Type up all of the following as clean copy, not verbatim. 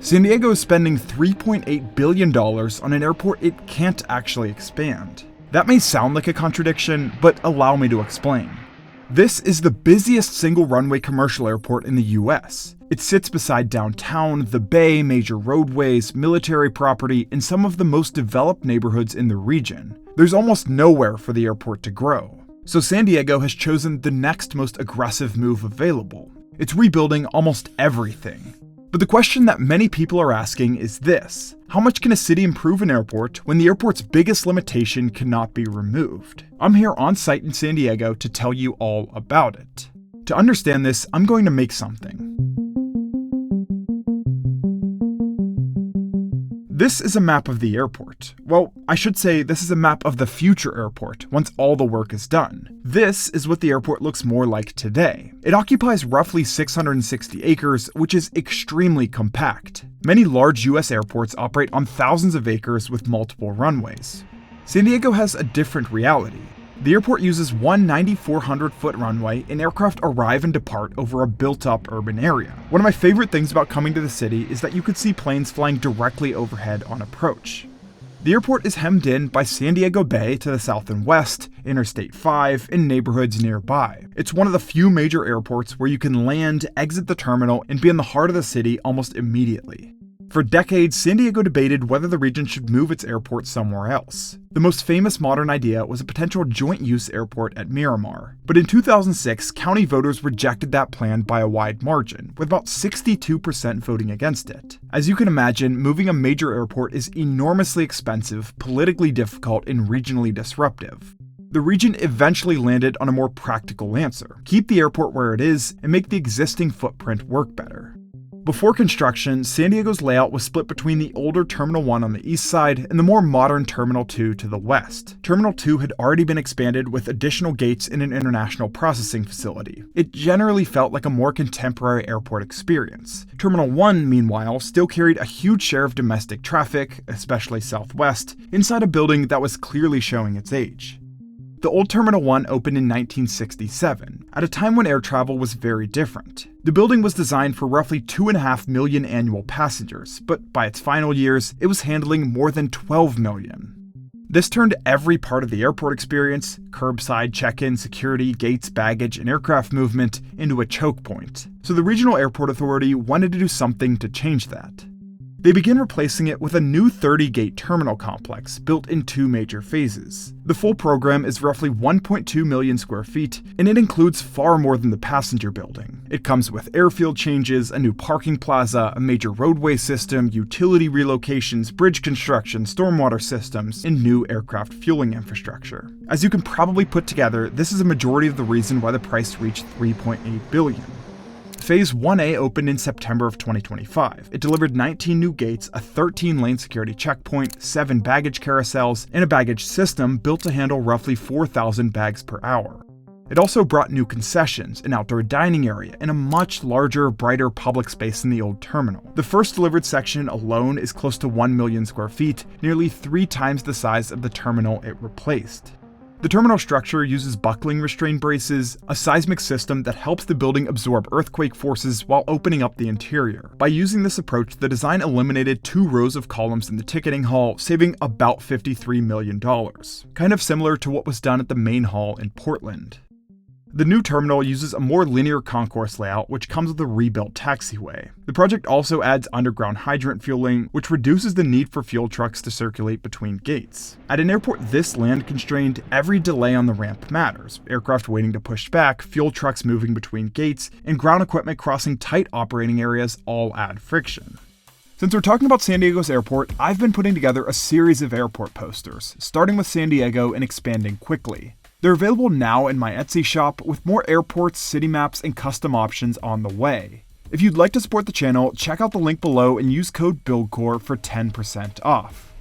San Diego is spending $3.8 billion on an airport it can't actually expand. That may sound like a contradiction, but allow me to explain. This is the busiest single runway commercial airport in the US. It sits beside downtown, the Bay, major roadways, military property, and some of the most developed neighborhoods in the region. There's almost nowhere for the airport to grow. So San Diego has chosen the next most aggressive move available. It's rebuilding almost everything. But the question that many people are asking is this: how much can a city improve an airport when the airport's biggest limitation cannot be removed? I'm here on site in San Diego to tell you all about it. To understand this, I'm going to make something. This is a map of the airport. Well, I should say this is a map of the future airport once all the work is done. This is what the airport looks more like today. It occupies roughly 660 acres, which is extremely compact. Many large US airports operate on thousands of acres with multiple runways. San Diego has a different reality. The airport uses one 9,400-foot runway, and aircraft arrive and depart over a built-up urban area. One of my favorite things about coming to the city is that you could see planes flying directly overhead on approach. The airport is hemmed in by San Diego Bay to the south and west, Interstate 5, and neighborhoods nearby. It's one of the few major airports where you can land, exit the terminal, and be in the heart of the city almost immediately. For decades, San Diego debated whether the region should move its airport somewhere else. The most famous modern idea was a potential joint-use airport at Miramar. But in 2006, county voters rejected that plan by a wide margin, with about 62% voting against it. As you can imagine, moving a major airport is enormously expensive, politically difficult, and regionally disruptive. The region eventually landed on a more practical answer: keep the airport where it is and make the existing footprint work better. Before construction, San Diego's layout was split between the older Terminal 1 on the east side and the more modern Terminal 2 to the west. Terminal 2 had already been expanded with additional gates and an international processing facility. It generally felt like a more contemporary airport experience. Terminal 1, meanwhile, still carried a huge share of domestic traffic, especially southwest, inside a building that was clearly showing its age. The old Terminal 1 opened in 1967, at a time when air travel was very different. The building was designed for roughly 2.5 million annual passengers, but by its final years, it was handling more than 12 million. This turned every part of the airport experience, curbside check-in, security, gates, baggage, and aircraft movement, into a choke point. So the Regional Airport Authority wanted to do something to change that. They began replacing it with a new 30-gate terminal complex built in two major phases. The full program is roughly 1.2 million square feet, and it includes far more than the passenger building. It comes with airfield changes, a new parking plaza, a major roadway system, utility relocations, bridge construction, stormwater systems, and new aircraft fueling infrastructure. As you can probably put together, this is a majority of the reason why the price reached $3.8 billion. Phase 1A opened in September of 2025. It delivered 19 new gates, a 13-lane security checkpoint, 7 baggage carousels, and a baggage system built to handle roughly 4,000 bags per hour. It also brought new concessions, an outdoor dining area, and a much larger, brighter public space than the old terminal. The first delivered section alone is close to 1 million square feet, nearly 3 times the size of the terminal it replaced. The terminal structure uses buckling restraint braces, a seismic system that helps the building absorb earthquake forces while opening up the interior. By using this approach, the design eliminated 2 rows of columns in the ticketing hall, saving about $53 million. Kind of similar to what was done at the main hall in Portland. The new terminal uses a more linear concourse layout, which comes with a rebuilt taxiway. The project also adds underground hydrant fueling, which reduces the need for fuel trucks to circulate between gates. At an airport this land constrained, every delay on the ramp matters. Aircraft waiting to push back, fuel trucks moving between gates, and ground equipment crossing tight operating areas all add friction. Since we're talking about San Diego's airport, I've been putting together a series of airport posters, starting with San Diego and expanding quickly. They're available now in my Etsy shop, with more airports, city maps, and custom options on the way. If you'd like to support the channel, check out the link below and use code BUILDCORE for 10% off.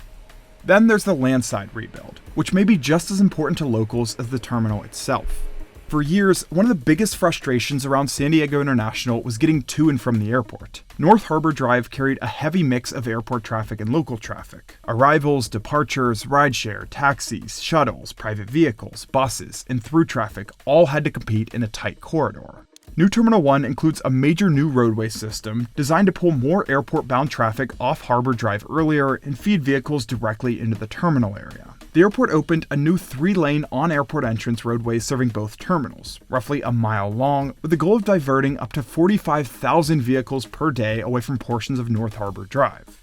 Then there's the Landside rebuild, which may be just as important to locals as the terminal itself. For years, one of the biggest frustrations around San Diego International was getting to and from the airport. North Harbor Drive carried a heavy mix of airport traffic and local traffic. Arrivals, departures, rideshare, taxis, shuttles, private vehicles, buses, and through traffic all had to compete in a tight corridor. New Terminal 1 includes a major new roadway system designed to pull more airport-bound traffic off Harbor Drive earlier and feed vehicles directly into the terminal area. The airport opened a new 3-lane on-airport entrance roadway serving both terminals, roughly a mile long, with the goal of diverting up to 45,000 vehicles per day away from portions of North Harbor Drive.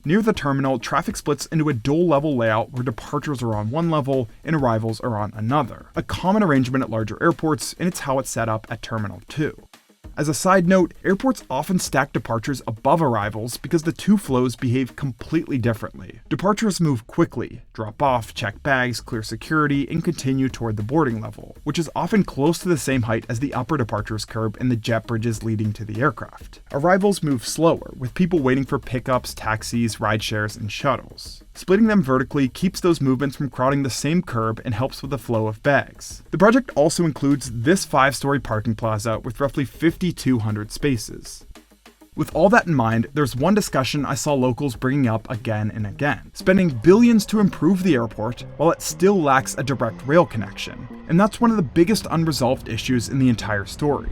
Near the terminal, traffic splits into a dual-level layout where departures are on one level and arrivals are on another, a common arrangement at larger airports, and it's how it's set up at Terminal 2. As a side note, airports often stack departures above arrivals because the two flows behave completely differently. Departures move quickly, drop off, check bags, clear security, and continue toward the boarding level, which is often close to the same height as the upper departures curb in the jet bridges leading to the aircraft. Arrivals move slower, with people waiting for pickups, taxis, rideshares, and shuttles. Splitting them vertically keeps those movements from crowding the same curb and helps with the flow of bags. The project also includes this 5-story parking plaza with roughly 5,200 spaces. With all that in mind, there's one discussion I saw locals bringing up again and again: spending billions to improve the airport while it still lacks a direct rail connection. And that's one of the biggest unresolved issues in the entire story.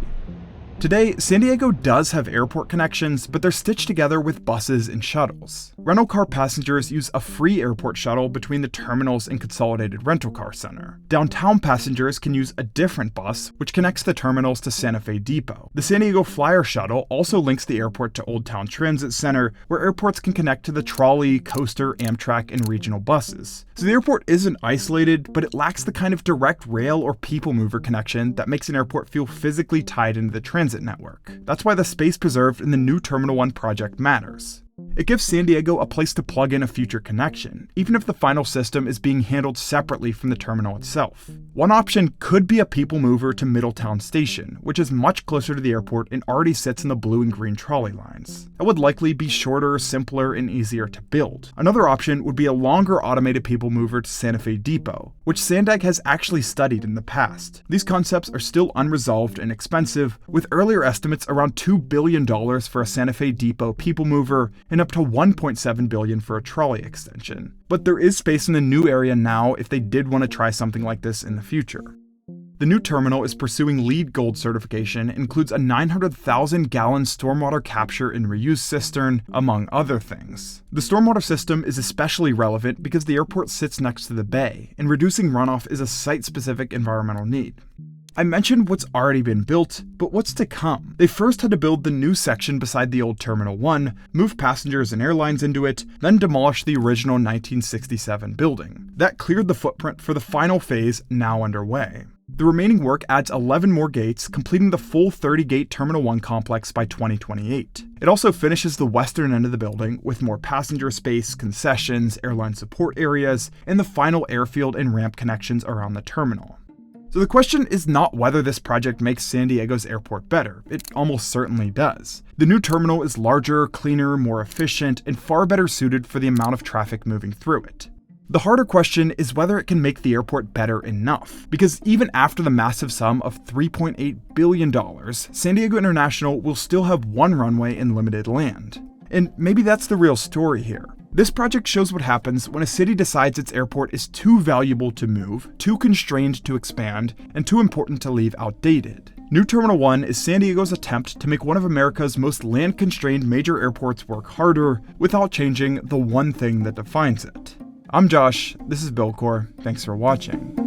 Today, San Diego does have airport connections, but they're stitched together with buses and shuttles. Rental car passengers use a free airport shuttle between the terminals and Consolidated Rental Car Center. Downtown passengers can use a different bus, which connects the terminals to Santa Fe Depot. The San Diego Flyer Shuttle also links the airport to Old Town Transit Center, where airports can connect to the trolley, coaster, Amtrak, and regional buses. So the airport isn't isolated, but it lacks the kind of direct rail or people mover connection that makes an airport feel physically tied into the transit network. That's why the space preserved in the new Terminal 1 project matters. It gives San Diego a place to plug in a future connection, even if the final system is being handled separately from the terminal itself. One option could be a people mover to Middletown Station, which is much closer to the airport and already sits in the blue and green trolley lines. It would likely be shorter, simpler, and easier to build. Another option would be a longer automated people mover to Santa Fe Depot, which Sandag has actually studied in the past. These concepts are still unresolved and expensive, with earlier estimates around $2 billion for a Santa Fe Depot people mover and up to $1.7 billion for a trolley extension. But there is space in the new area now if they did want to try something like this in the future. The new terminal is pursuing LEED Gold certification and includes a 900,000-gallon stormwater capture and reuse cistern, among other things. The stormwater system is especially relevant because the airport sits next to the bay, and reducing runoff is a site-specific environmental need. I mentioned what's already been built, but what's to come? They first had to build the new section beside the old Terminal 1, move passengers and airlines into it, then demolish the original 1967 building. That cleared the footprint for the final phase, now underway. The remaining work adds 11 more gates, completing the full 30-gate Terminal 1 complex by 2028. It also finishes the western end of the building with more passenger space, concessions, airline support areas, and the final airfield and ramp connections around the terminal. So the question is not whether this project makes San Diego's airport better. It almost certainly does. The new terminal is larger, cleaner, more efficient, and far better suited for the amount of traffic moving through it. The harder question is whether it can make the airport better enough, because even after the massive sum of $3.8 billion, San Diego International will still have one runway and limited land. And maybe that's the real story here. This project shows what happens when a city decides its airport is too valuable to move, too constrained to expand, and too important to leave outdated. New Terminal 1 is San Diego's attempt to make one of America's most land-constrained major airports work harder without changing the one thing that defines it. I'm Josh, this is Buildcore, thanks for watching.